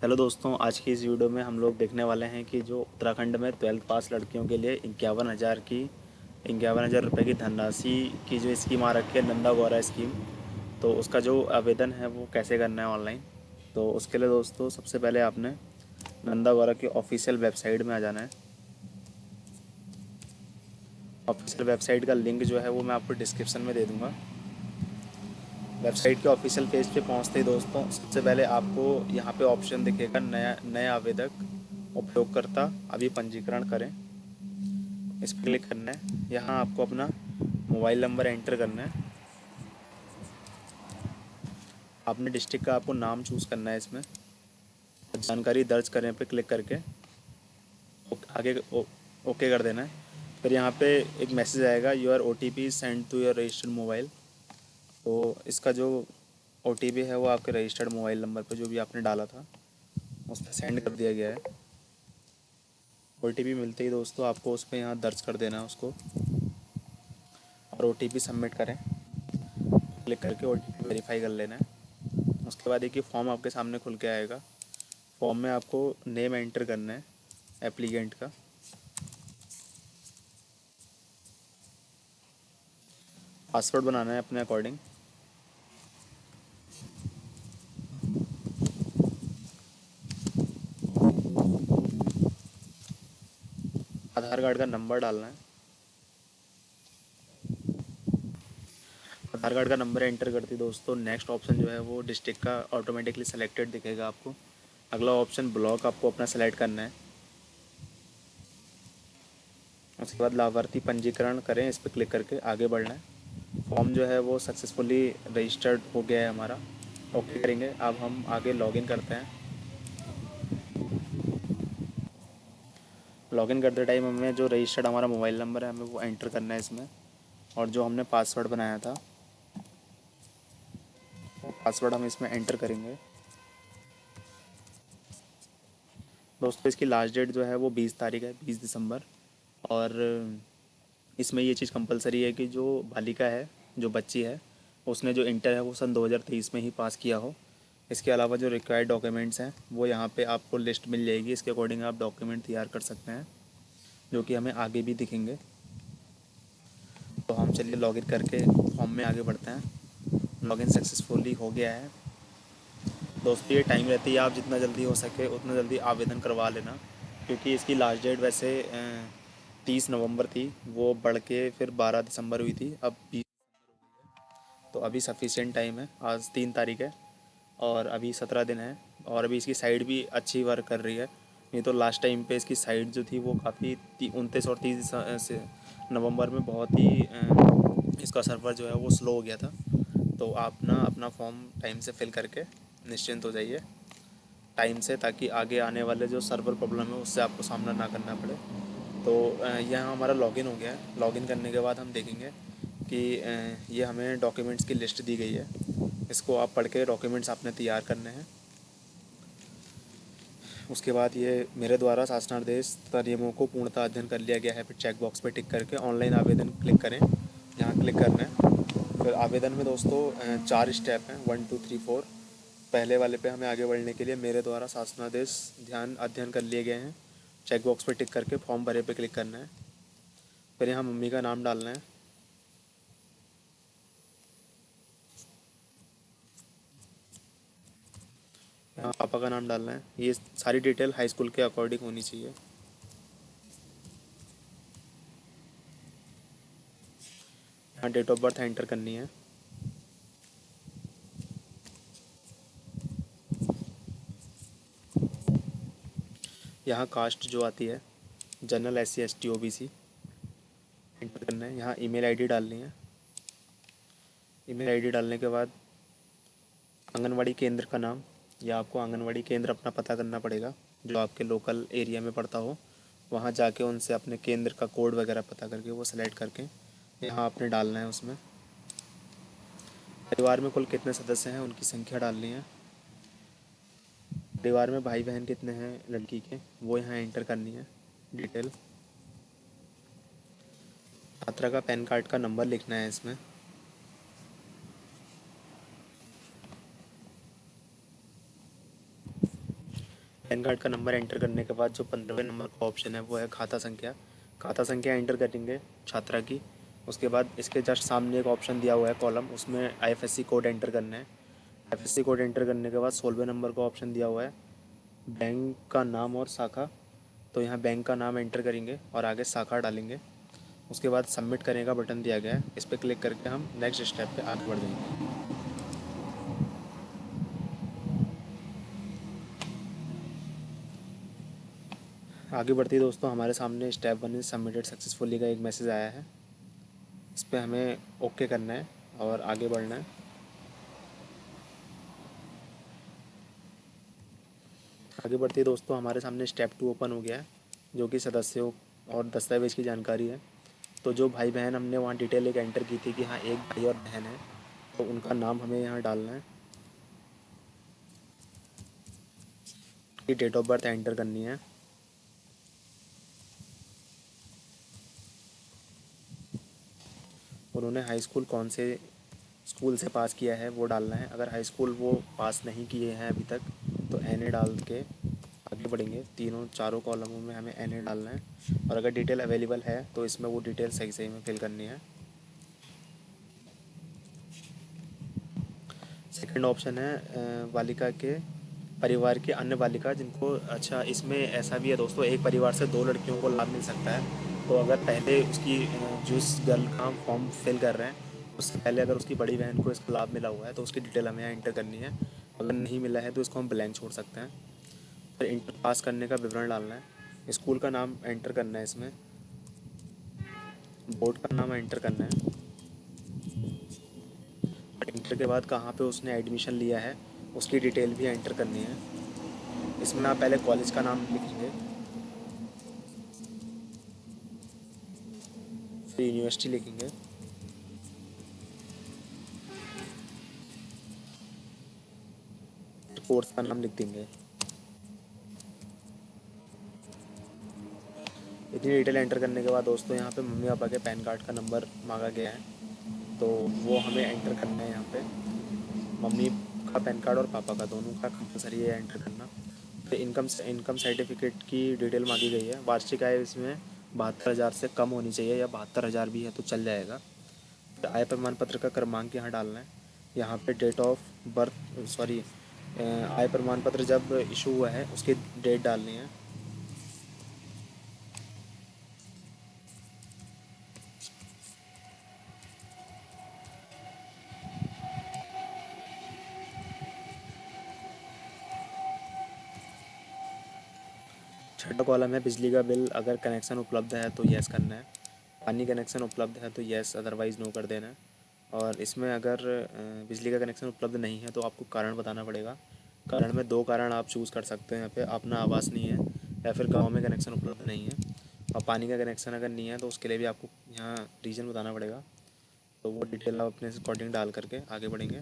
Hello दोस्तों, आज की इस वीडियो में हम लोग देखने वाले हैं कि जो उत्तराखंड में 12th पास लड़कियों के लिए 51,000 रुपये की धनराशि की जो स्कीम आ रखी है, नंदा गौरा स्कीम। तो उसका जो आवेदन है वो कैसे करना है ऑनलाइन। तो उसके लिए दोस्तों सबसे पहले आपने नंदा गौरा की ऑफिशियल वेबसाइट में आ जाना है। ऑफिशियल वेबसाइट का लिंक जो है वो मैं आपको डिस्क्रिप्शन में दे दूँगा। वेबसाइट के ऑफिशियल पेज पे पहुंचते ही दोस्तों सबसे पहले आपको यहाँ पे ऑप्शन दिखेगा, नया नए आवेदक उपयोगकर्ता अभी पंजीकरण करें। इस पर क्लिक करना है। यहाँ आपको अपना मोबाइल नंबर एंटर करना है। आपने डिस्ट्रिक्ट का आपको नाम चूज़ करना है इसमें। जानकारी दर्ज करें पे क्लिक करके आगे ओके कर देना है। फिर यहाँ पे एक मैसेज आएगा, your OTP send to your registered mobile. तो इसका जो OTP है वो आपके रजिस्टर्ड मोबाइल नंबर पे जो भी आपने डाला था उस पर सेंड कर दिया गया है। OTP मिलते ही दोस्तों आपको उस पर यहाँ दर्ज कर देना है उसको और OTP सबमिट करें। क्लिक करके OTP वेरीफाई कर लेना है। उसके बाद एक ये फॉर्म आपके सामने खुल के आएगा। फॉर्म में आपको नेम एंटर करना है एप्लीकेंट का। पासवर्ड बनाना है अपने अकॉर्डिंग। आधार कार्ड का नंबर डालना है। आधार कार्ड का नंबर एंटर करती दोस्तों नेक्स्ट ऑप्शन जो है वो डिस्ट्रिक्ट का ऑटोमेटिकली सेलेक्टेड दिखेगा आपको। अगला ऑप्शन ब्लॉक आपको अपना सेलेक्ट करना है। उसके बाद लाभार्थी पंजीकरण करें, इस पर क्लिक करके आगे बढ़ना है। फॉर्म जो है वो सक्सेसफुली रजिस्टर्ड हो गया है हमारा। ओके करेंगे। अब हम आगे लॉगिन करते हैं। लॉगिन करते टाइम हमें जो रजिस्टर्ड हमारा मोबाइल नंबर है हमें वो एंटर करना है इसमें, और जो हमने पासवर्ड बनाया था वो पासवर्ड हम इसमें एंटर करेंगे। दोस्तों इसकी लास्ट डेट जो है वो 20 तारीख है, 20 दिसंबर। और इसमें ये चीज़ कंपलसरी है कि जो बालिका है, जो बच्ची है, उसने जो इंटर है वो सन 2023 में ही पास किया हो। इसके अलावा जो रिक्वायर्ड डॉक्यूमेंट्स हैं वो यहाँ पे आपको लिस्ट मिल जाएगी। इसके अकॉर्डिंग आप डॉक्यूमेंट तैयार कर सकते हैं जो कि हमें आगे भी दिखेंगे। तो हम चलिए लॉगिन करके फॉर्म में आगे बढ़ते हैं। लॉगिन सक्सेसफुली हो गया है। दोस्तों ये टाइम रहती है, आप जितना जल्दी हो सके उतना जल्दी आवेदन करवा लेना, क्योंकि इसकी लास्ट डेट वैसे 30 नवंबर थी, वो बढ़ के फिर 12 दिसंबर हुई थी, अब 20। तो अभी सफिशिएंट टाइम है। आज 3 तारीख है और अभी 17 दिन है। और अभी इसकी साइट भी अच्छी वर्क कर रही है। नहीं तो लास्ट टाइम पे इसकी साइट जो थी वो काफ़ी 29 और 30 से नवंबर में बहुत ही इसका सर्वर जो है वो स्लो हो गया था। तो आप ना अपना फॉर्म टाइम से फिल करके निश्चिंत हो जाइए टाइम से, ताकि आगे आने वाले जो सर्वर प्रॉब्लम है उससे आपको सामना ना करना पड़े। तो यहाँ हमारा लॉगिन हो गया है। लॉगिन करने के बाद हम देखेंगे कि ये हमें डॉक्यूमेंट्स की लिस्ट दी गई है। इसको आप पढ़ के डॉक्यूमेंट्स आपने तैयार करने हैं। उसके बाद ये मेरे द्वारा शासनादेश तथा नियमों को पूर्णतः अध्ययन कर लिया गया है, फिर चेक बॉक्स पे टिक करके ऑनलाइन आवेदन क्लिक करें। यहाँ क्लिक करना है। फिर आवेदन में दोस्तों 4 स्टेप हैं, 1 2 3 4। पहले वाले पे हमें आगे बढ़ने के लिए मेरे द्वारा शासनादेश ध्यान अध्ययन कर लिए गए हैं, चेक बॉक्स पे टिक करके फॉर्म भरे पे क्लिक करना है। फिर यहाँ मम्मी का नाम डालना है। यहाँ पापा का नाम डालना है। ये सारी डिटेल हाई स्कूल के अकॉर्डिंग होनी चाहिए। यहाँ डेट ऑफ बर्थ एंटर करनी है। यहाँ कास्ट जो आती है, general, SC ST OBC enter करना है। यहाँ ईमेल आईडी डालनी है। ईमेल आईडी डालने के बाद आंगनवाड़ी केंद्र का नाम, या आपको आंगनवाड़ी केंद्र अपना पता करना पड़ेगा जो आपके लोकल एरिया में पड़ता हो। वहाँ जाके उनसे अपने केंद्र का कोड वगैरह पता करके वो सेलेक्ट करके यहाँ आपने डालना है। उसमें परिवार में कुल कितने सदस्य हैं उनकी संख्या डालनी है। परिवार में भाई बहन कितने हैं लड़की के, वो यहाँ एंटर करनी है डिटेल। छात्रा का पैन कार्ड का नंबर लिखना है इसमें। पैन कार्ड का नंबर एंटर करने के बाद जो 15वें नंबर का ऑप्शन है वो है खाता संख्या। खाता संख्या एंटर करेंगे छात्रा की। उसके बाद इसके जस्ट सामने एक ऑप्शन दिया हुआ है कॉलम, उसमें आईएफएससी कोड एंटर करना है। आईएफएससी कोड एंटर करने के बाद 16वें नंबर का ऑप्शन दिया हुआ है बैंक का नाम और शाखा। तो यहाँ बैंक का नाम एंटर करेंगे और आगे शाखा डालेंगे। उसके बाद सबमिट करने का बटन दिया गया है, इस पर क्लिक करके हम नेक्स्ट स्टेप पे आगे बढ़ जाएंगे। आगे बढ़ते ही दोस्तों हमारे सामने स्टेप 1 इज सबमिटेड सक्सेसफुली का एक मैसेज आया है। इस पर हमें ओके करना है और आगे बढ़ना है। आगे बढ़ते ही दोस्तों हमारे सामने स्टेप 2 ओपन हो गया है, जो कि सदस्यों और दस्तावेज की जानकारी है। तो जो भाई बहन हमने वहाँ डिटेल एक एंटर की थी कि हाँ एक भाई और बहन है, तो उनका नाम हमें यहाँ डालना है। की डेट ऑफ बर्थ एंटर करनी है। उन्होंने हाई स्कूल कौन से स्कूल से पास किया है वो डालना है। अगर हाई स्कूल वो पास नहीं किए हैं अभी तक तो एन डाल के आगे बढ़ेंगे। तीनों चारों कॉलमों में हमें एन डालना है, और अगर डिटेल अवेलेबल है तो इसमें वो डिटेल सही सही में फिल करनी है। सेकंड ऑप्शन है बालिका के परिवार के अन्य बालिका जिनको, अच्छा इसमें ऐसा भी है दोस्तों, एक परिवार से दो लड़कियों को लाभ मिल सकता है। तो अगर पहले उसकी जिस गर्ल का हम फॉर्म फिल कर रहे हैं उससे पहले अगर उसकी बड़ी बहन को इसका लाभ मिला हुआ है तो उसकी डिटेल हमें यहाँ एंटर करनी है। अगर नहीं मिला है तो इसको हम ब्लैंक छोड़ सकते हैं। फिर इंटर पास करने का विवरण डालना है। स्कूल का नाम एंटर करना है, इसमें बोर्ड का नाम एंटर करना है। इंटर के बाद कहाँ पे उसने एडमिशन लिया है उसकी डिटेल भी एंटर करनी है। इसमें आप पहले कॉलेज का नाम लिखेंगे, फिर यूनिवर्सिटी लिखेंगे, फिर कोर्स का नाम लिख देंगे। इतनी डिटेल एंटर करने के बाद दोस्तों यहाँ पे मम्मी पापा के पैन कार्ड का नंबर मांगा गया है, तो वो हमें एंटर करना है। यहाँ पे मम्मी का पैन कार्ड और पापा का दोनों का कंपलसरी है एंटर करना। फिर इनकम सर्टिफिकेट की डिटेल मांगी गई है। वार्षिक आय इसमें 72,000 से कम होनी चाहिए, या 72,000 भी है तो चल जाएगा। फिर आय प्रमाण पत्र का क्रमांक यहाँ डालना है। यहाँ पे डेट ऑफ बर्थ सॉरी आय प्रमाण पत्र जब इशू हुआ है उसकी डेट डालनी है। छठा कॉलम है बिजली का बिल, अगर कनेक्शन उपलब्ध है तो यस करना है। पानी कनेक्शन उपलब्ध है तो यस, अदरवाइज़ नो कर देना है। और इसमें अगर बिजली का कनेक्शन उपलब्ध नहीं है तो आपको कारण बताना पड़ेगा। कारण में दो कारण आप चूज़ कर सकते हैं यहाँ पे, अपना आवास नहीं है या फिर गांव में कनेक्शन उपलब्ध नहीं है। और पानी का कनेक्शन अगर नहीं है तो उसके लिए भी आपको यहाँ रीज़न बताना पड़ेगा। तो वो डिटेल आप अपने अकॉर्डिंग डाल करके आगे बढ़ेंगे।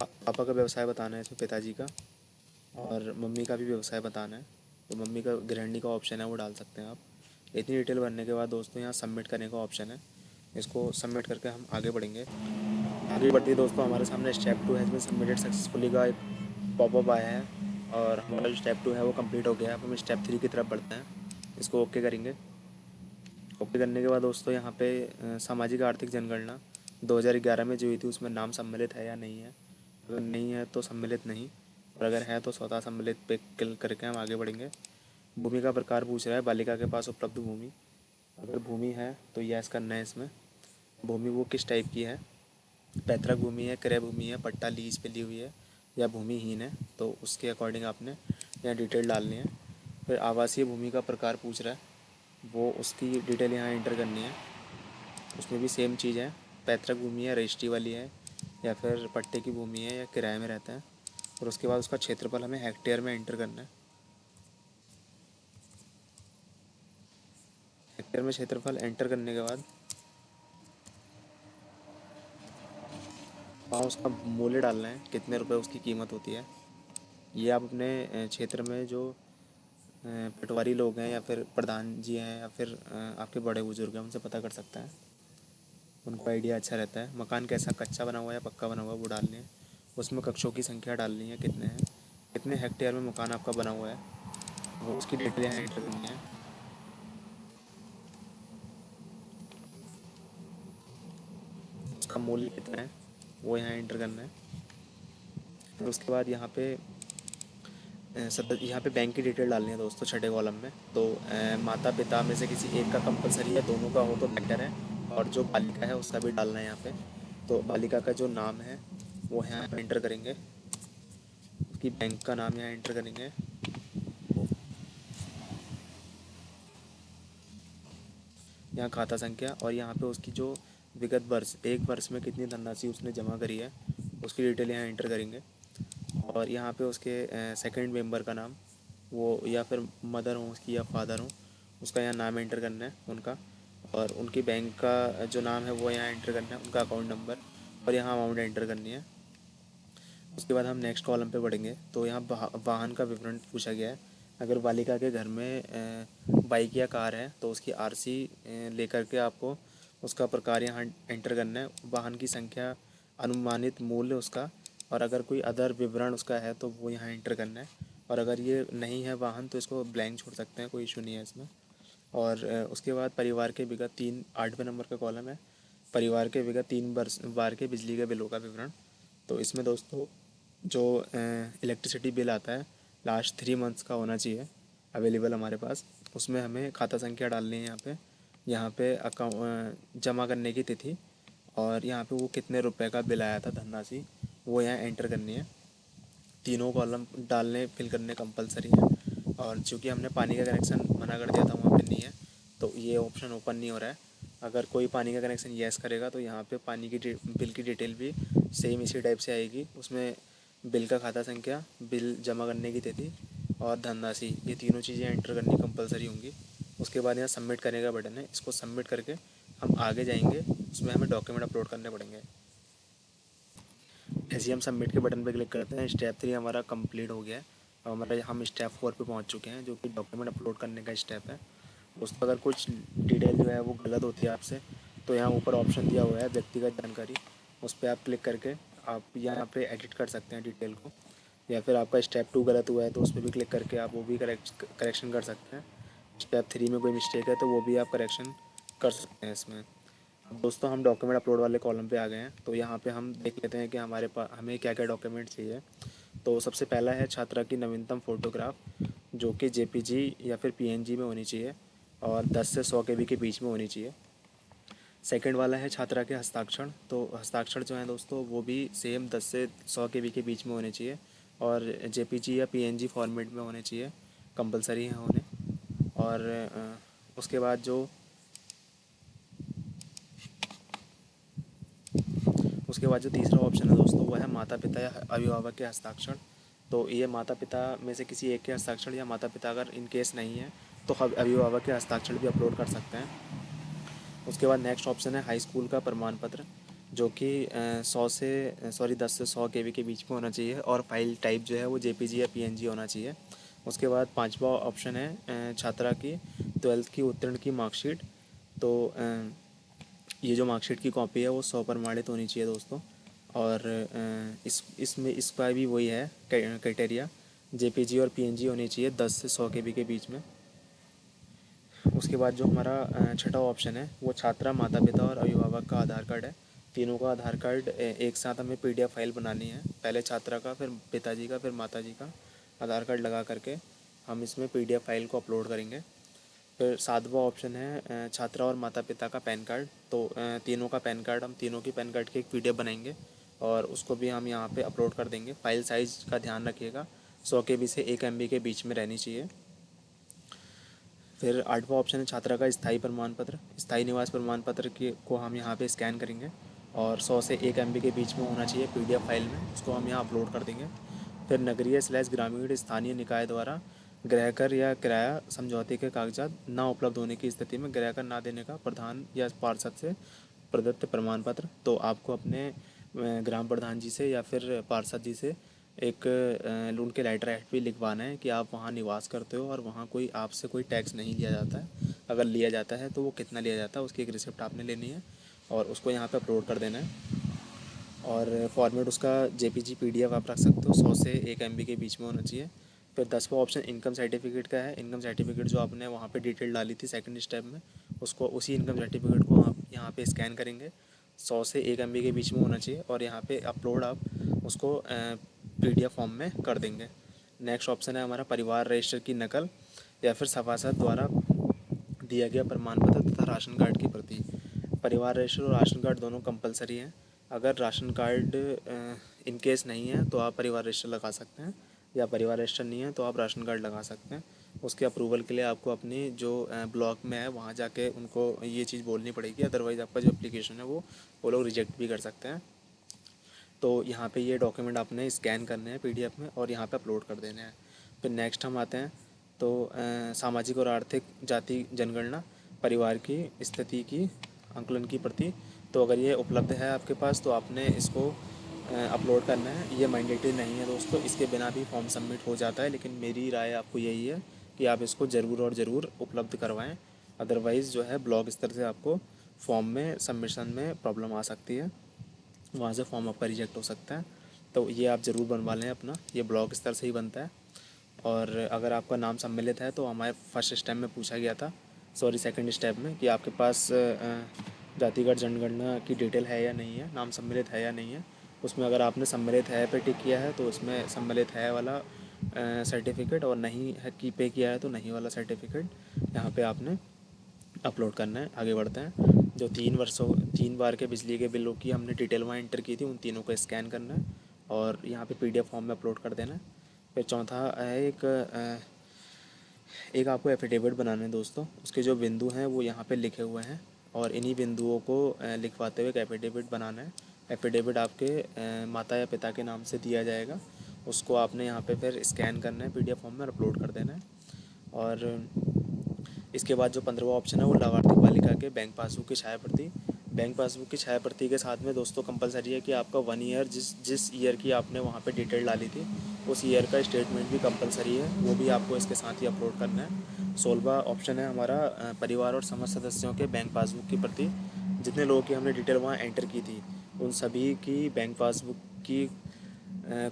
पापा का व्यवसाय बताना है इसमें, पिताजी का, और मम्मी का भी व्यवसाय बताना है। तो मम्मी का गृहिणी का ऑप्शन है वो डाल सकते हैं आप। इतनी डिटेल भरने के बाद दोस्तों यहाँ सबमिट करने का ऑप्शन है, इसको सबमिट करके हम आगे बढ़ेंगे। आगे बढ़ते ही दोस्तों हमारे सामने step 2 has been submitted successfully का एक पॉपअप आया है, और हमारा जो स्टेप 2 है वो कंप्लीट हो गया है। अब हम स्टेप 3 की तरफ बढ़ते हैं, इसको ओके करेंगे। ओके करने के बाद दोस्तों यहाँ पे सामाजिक आर्थिक जनगणना 2011 में जो हुई थी उसमें नाम सम्मिलित है या नहीं है। अगर नहीं है तो सम्मिलित नहीं, और अगर है तो स्वतः सम्मिलित पे क्लिक करके हम आगे बढ़ेंगे। भूमि का प्रकार पूछ रहा है, बालिका के पास उपलब्ध भूमि। अगर भूमि है तो यस करना है इसमें। भूमि वो किस टाइप की है, पैतृक भूमि है, क्रय भूमि है, पट्टा लीज पे ली हुई है, या भूमिहीन है, तो उसके अकॉर्डिंग आपने यहाँ डिटेल डालनी है। फिर आवासीय भूमि का प्रकार पूछ रहा है, वो उसकी डिटेल यहाँ एंटर करनी है। उसमें भी सेम चीज़ है, पैतृक भूमि है, रजिस्ट्री वाली है, या फिर पट्टे की भूमि है, या किराए में रहता है। और उसके बाद उसका क्षेत्रफल हमें हेक्टेयर में एंटर करना है। हेक्टेयर में क्षेत्रफल एंटर करने के बाद वहाँ उसका मूल्य डालना है, कितने रुपए उसकी कीमत होती है। ये आप अपने क्षेत्र में जो पटवारी लोग हैं या फिर प्रधान जी हैं या फिर आपके बड़े बुजुर्ग हैं उनसे पता कर सकते हैं, उनको आइडिया अच्छा रहता है। मकान कैसा, कच्चा बना हुआ या पक्का बना हुआ, वो डालने हैं। उसमें कक्षों की संख्या डालनी है, कितने हैं। कितने हेक्टेयर में मकान आपका बना हुआ है, वो उसकी डिटेल यहाँ एंटर करनी है। उसका मूल्य कितना है वो यहाँ एंटर करना है। फिर उसके बाद यहाँ पे यहाँ पे बैंक की डिटेल डालनी है दोस्तों, छठे कॉलम में। तो माता पिता में से किसी एक का कंपलसरी है, दोनों का हो तो बेटर है। और जो बालिका है उसका भी डालना है यहाँ पे। तो बालिका का जो नाम है वो यहाँ पे एंटर करेंगे, उसकी बैंक का नाम यहाँ एंटर करेंगे। यहाँ खाता संख्या, और यहाँ पे उसकी जो विगत वर्ष, एक वर्ष में कितनी धनराशि उसने जमा करी है उसकी डिटेल यहाँ एंटर करेंगे। और यहाँ पे उसके सेकंड मेंबर का नाम, वो या फिर मदर हो उसकी या फादर हो, उसका यहाँ नाम एंटर करना है उनका। और उनकी बैंक का जो नाम है वो यहाँ एंटर करना है, उनका अकाउंट नंबर, और यहाँ अमाउंट एंटर करनी है। उसके बाद हम नेक्स्ट कॉलम पे बढ़ेंगे। तो यहाँ वाहन का विवरण पूछा गया है। अगर बालिका के घर में बाइक या कार है तो उसकी आरसी लेकर के आपको उसका प्रकार यहाँ एंटर करना है, वाहन की संख्या, अनुमानित मूल्य उसका, और अगर कोई अदर विवरण उसका है तो वो यहाँ एंटर करना है। और अगर ये नहीं है वाहन तो इसको ब्लैंक छोड़ सकते हैं, कोई इशू नहीं है इसमें। और उसके बाद परिवार के विगत 8वें नंबर का कॉलम है, परिवार के विगत 3 वर्ष बार के बिजली के बिलों का विवरण। तो इसमें दोस्तों जो इलेक्ट्रिसिटी बिल आता है लास्ट 3 मंथ्स का होना चाहिए अवेलेबल हमारे पास। उसमें हमें खाता संख्या डालनी है यहाँ पे अकाउंट जमा करने की तिथि, और यहाँ पे वो कितने रुपए का बिल आया था धनराशि वो यहाँ एंटर करनी है। तीनों कॉलम डालने फिल करने कंपलसरी है। और चूँकि हमने पानी का कनेक्शन मना कर दिया था वहाँ पे नहीं है, तो ये ऑप्शन ओपन नहीं हो रहा है। अगर कोई पानी का कनेक्शन येस करेगा तो यहाँ पे पानी की बिल की डिटेल भी सेम इसी टाइप से आएगी। उसमें बिल का खाता संख्या, बिल जमा करने की तिथि और धनराशि, ये तीनों चीज़ें एंटर करनी कंपलसरी होंगी। उसके बाद यहाँ सबमिट करने का बटन है, इसको सबमिट करके हम आगे जाएंगे। उसमें हमें डॉक्यूमेंट अपलोड करने पड़ेंगे। जैसे ही हम सबमिट के बटन पर क्लिक करते हैं, स्टेप 3 हमारा कंप्लीट हो गया है। अब हम स्टेप 4 पे पहुंच चुके हैं, जो कि डॉक्यूमेंट अपलोड करने का स्टेप है। उसमें अगर कुछ डिटेल जो है वो गलत होती है आपसे, तो यहाँ ऊपर ऑप्शन दिया हुआ है व्यक्तिगत जानकारी, उस पर आप क्लिक करके आप यहाँ पे एडिट कर सकते हैं डिटेल को। या फिर आपका स्टेप 2 गलत हुआ है तो उस पर भी क्लिक करके आप वो भी करेक्शन कर सकते हैं। स्टेप 3 में कोई मिस्टेक है तो वो भी आप करेक्शन कर सकते हैं इसमें। अब दोस्तों हम डॉक्यूमेंट अपलोड वाले कॉलम पे आ गए हैं। तो यहाँ पे हम देख लेते हैं कि हमारे पास हमें क्या क्या डॉक्यूमेंट चाहिए। तो सबसे पहला है छात्रा की नवीनतम फ़ोटोग्राफ, जो कि जेपीजी या फिर पीएनजी में होनी चाहिए और 10 से 100 केबी के बीच में होनी चाहिए। सेकंड वाला है छात्रा के हस्ताक्षर। तो हस्ताक्षर जो है दोस्तों वो भी सेम 10 से 100 केबी के बीच में होने चाहिए और जेपीजी या पीएनजी फॉर्मेट में होने चाहिए, कंपलसरी है होने। और उसके बाद जो तीसरा ऑप्शन है दोस्तों वो है माता पिता या अभिभावक के हस्ताक्षर। तो ये माता पिता में से किसी एक के हस्ताक्षर, या माता पिता अगर इन केस नहीं है तो अभिभावक के हस्ताक्षर भी अपलोड कर सकते हैं। उसके बाद नेक्स्ट ऑप्शन है हाई स्कूल का प्रमाण पत्र, जो कि 10 से 100 केबी के बीच में होना चाहिए और फाइल टाइप जो है वो जेपीजी या पीएनजी होना चाहिए। उसके बाद पांचवा ऑप्शन है छात्रा की 12th की उत्तीर्ण की मार्कशीट। तो ये जो मार्कशीट की कॉपी है वो 100 प्रमाणित होनी चाहिए दोस्तों। और इसमें इसका भी वही है क्राइटेरिया, जेपीजी और पीएनजी होनी चाहिए 10 से 100 केबी के बीच में। उसके बाद जो हमारा छठा ऑप्शन है वो छात्रा, माता पिता और अभिभावक का आधार कार्ड है। तीनों का आधार कार्ड एक साथ हमें पीडीएफ फाइल बनानी है, पहले छात्रा का, फिर पिताजी का, फिर माताजी का आधार कार्ड लगा करके हम इसमें पीडीएफ फाइल को अपलोड करेंगे। फिर सातवां ऑप्शन है छात्रा और माता पिता का पैन कार्ड। तो तीनों का पैन कार्ड, हम तीनों की पैन कार्ड की एक पीडीएफ बनाएंगे और उसको भी हम यहाँ पे अपलोड कर देंगे। फाइल साइज़ का ध्यान रखिएगा, 100 केबी से 1 MB के बीच में रहनी चाहिए। फिर आठवां ऑप्शन है छात्रा का स्थायी प्रमाण पत्र। स्थायी निवास प्रमाण पत्र के को हम यहाँ पे स्कैन करेंगे और 100 से 1 MB के बीच में होना चाहिए पीडीएफ फाइल में, उसको हम यहाँ अपलोड कर देंगे। फिर नगरीय/ग्रामीण स्थानीय निकाय द्वारा गृहकर या किराया समझौते के कागजात ना उपलब्ध होने की स्थिति में गृहकर ना देने का प्रधान या पार्षद से प्रदत्त प्रमाण पत्र। तो आपको अपने ग्राम प्रधान जी से या फिर पार्षद जी से एक उनके लेटर हेड पे लिखवाना है कि आप वहाँ निवास करते हो और वहाँ कोई आपसे कोई टैक्स नहीं लिया जाता है। अगर लिया जाता है तो वो कितना लिया जाता है उसकी एक रिसिप्ट आपने लेनी है और उसको यहाँ पे अपलोड कर देना है। और फॉर्मेट उसका जेपीजी पीडीएफ आप रख सकते हो, 100 से 1 MB के बीच में होना चाहिए। फिर 10वां ऑप्शन इनकम सर्टिफिकेट का है। इनकम सर्टिफिकेट जो आपने वहाँ पे डिटेल डाली थी सेकंड स्टेप में, उसको उसी इनकम सर्टिफिकेट को आप यहाँ पे स्कैन करेंगे, 100 से 1 MB के बीच में होना चाहिए, और यहाँ पे अपलोड आप उसको पीडीएफ फॉर्म में कर देंगे। नेक्स्ट ऑप्शन है हमारा परिवार रजिस्टर की नकल या फिर सभासद द्वारा दिया गया प्रमाण पत्र तथा राशन कार्ड की प्रति। परिवार रजिस्टर और राशन कार्ड दोनों कंपलसरी हैं। अगर राशन कार्ड इन केस नहीं है तो आप परिवार रजिस्टर लगा सकते हैं, या परिवार रजिस्टर नहीं है तो आप राशन कार्ड लगा सकते हैं। उसके अप्रूवल के लिए आपको अपनी जो ब्लॉक में है वहाँ जाके उनको ये चीज़ बोलनी पड़ेगी, अदरवाइज़ आपका जो एप्लीकेशन है वो लोग रिजेक्ट भी कर सकते हैं। तो यहाँ पे ये डॉक्यूमेंट आपने स्कैन करने हैं पीडीएफ में और यहाँ पे अपलोड कर देने हैं। फिर नेक्स्ट हम आते हैं तो सामाजिक और आर्थिक जाति जनगणना परिवार की स्थिति की आंकलन की प्रति। तो अगर ये उपलब्ध है आपके पास तो आपने इसको अपलोड करना है। ये मैंडेटरी नहीं है दोस्तों, इसके बिना भी फॉर्म सबमिट हो जाता है, लेकिन मेरी राय आपको यही है कि आप इसको ज़रूर और ज़रूर उपलब्ध करवाएं, अदरवाइज़ जो है ब्लॉक स्तर से आपको फॉर्म में सबमिशन में प्रॉब्लम आ सकती है, वहाँ से फॉर्म आपका रिजेक्ट हो सकता है। तो ये आप ज़रूर बनवा लें अपना, ये ब्लॉक स्तर से ही बनता है। और अगर आपका नाम सम्मिलित है तो हमारे फर्स्ट स्टेप में पूछा गया था, सॉरी सेकंड स्टेप में, कि आपके पास जातिगत जनगणना की डिटेल है या नहीं है, नाम सम्मिलित है या नहीं है। उसमें अगर आपने सम्मिलित है पे टिक किया है तो उसमें सम्मिलित है वाला सर्टिफिकेट, और नहीं है की पे किया है तो नहीं वाला सर्टिफिकेट यहाँ पे आपने अपलोड करना है। आगे बढ़ते हैं। जो 3 बार के बिजली के बिलों की हमने डिटेल वहाँ एंटर की थी, उन तीनों को स्कैन करना है और यहाँ पे पीडीएफ फॉर्म में अपलोड कर देना है। फिर चौथा है एक आपको एफिडेविट बनाना है दोस्तों। उसके जो बिंदु हैं वो यहाँ पे लिखे हुए हैं, और इन्हीं बिंदुओं को लिखवाते हुए एक एफिडेविट बनाना है। एफिडेविट आपके माता या पिता के नाम से दिया जाएगा, उसको आपने यहाँ पे फिर स्कैन करना है पीडीएफ फॉर्म में और अपलोड कर देना है। और इसके बाद जो 15वां ऑप्शन है वो लाभार्थी बालिका के बैंक पासबुक की छाया प्रति। बैंक पासबुक की छाया प्रति के साथ में दोस्तों कंपलसरी है कि आपका 1 ईयर जिस जिस ईयर की आपने वहाँ पे डिटेल डाली थी उस ईयर का स्टेटमेंट भी कंपलसरी है, वो भी आपको इसके साथ ही अपलोड करना है। 16वां ऑप्शन है हमारा परिवार और समस्त सदस्यों के बैंक पासबुक की प्रति। जितने लोगों की हमने डिटेल वहाँ एंटर की थी उन सभी की बैंक पासबुक की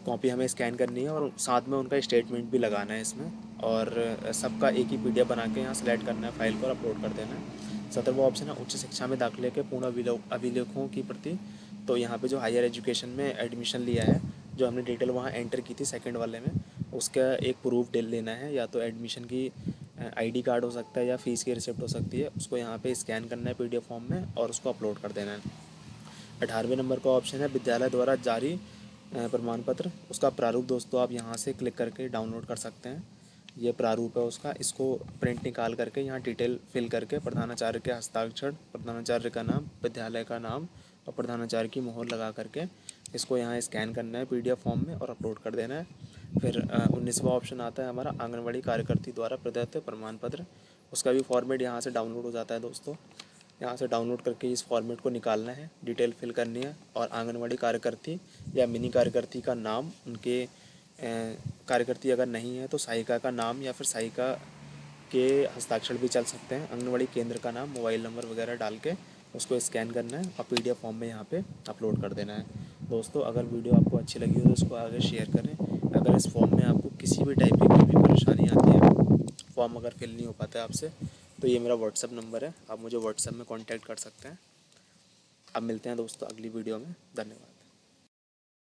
कॉपी हमें स्कैन करनी है और साथ में उनका स्टेटमेंट भी लगाना है इसमें, और सबका एक ही पीडीएफ बना के यहाँ सेलेक्ट करना है फाइल को और अपलोड कर देना है। 17वां ऑप्शन है उच्च शिक्षा में दाखिले के पूर्ण अभिलेखों की प्रति। तो यहाँ पे जो हायर एजुकेशन में एडमिशन लिया है, जो हमने डिटेल वहाँ एंटर की थी सेकंड वाले में, उसका एक प्रूफ लेना है, या तो एडमिशन की आईडी कार्ड हो सकता है या फ़ीस की रिसिप्ट हो सकती है, उसको यहाँ पे स्कैन करना है पीडीएफ फॉर्म में और उसको अपलोड कर देना है। 18वें नंबर का ऑप्शन है विद्यालय द्वारा जारी प्रमाण पत्र। उसका प्रारूप दोस्तों आप यहाँ से क्लिक करके डाउनलोड कर सकते हैं। ये प्रारूप है उसका, इसको प्रिंट निकाल करके यहाँ डिटेल फिल करके प्रधानाचार्य के हस्ताक्षर, प्रधानाचार्य का नाम, विद्यालय का नाम और प्रधानाचार्य की मोहर लगा करके इसको यहाँ स्कैन करना है पीडीएफ फॉर्म में और अपलोड कर देना है। फिर 19वां ऑप्शन आता है हमारा आंगनवाड़ी कार्यकर्ती द्वारा प्रदत्त प्रमाण पत्र। उसका भी फॉर्मेट यहाँ से डाउनलोड हो जाता है दोस्तों। यहाँ से डाउनलोड करके इस फॉर्मेट को निकालना है, डिटेल फिल करनी है, और आंगनवाड़ी कार्यकर्ती या मिनी कार्यकर्ती का नाम, उनके कार्यकर्ती अगर नहीं है तो सहायिका का नाम या फिर सहायिका के हस्ताक्षर भी चल सकते हैं, आंगनवाड़ी केंद्र का नाम, मोबाइल नंबर वगैरह डाल के उसको स्कैन करना है और पीडीएफ फॉर्म में यहाँ पे अपलोड कर देना है। दोस्तों अगर वीडियो आपको अच्छी लगी हो तो इसको आगे शेयर करें। अगर इस फॉर्म में आपको किसी भी टाइप की कोई भी परेशानी आती है, फॉर्म अगर फिल नहीं हो पाता है आपसे, तो ये मेरा व्हाट्सअप नंबर है, आप मुझे व्हाट्सअप में कांटेक्ट कर सकते हैं। अब मिलते हैं दोस्तों अगली वीडियो में। धन्यवाद।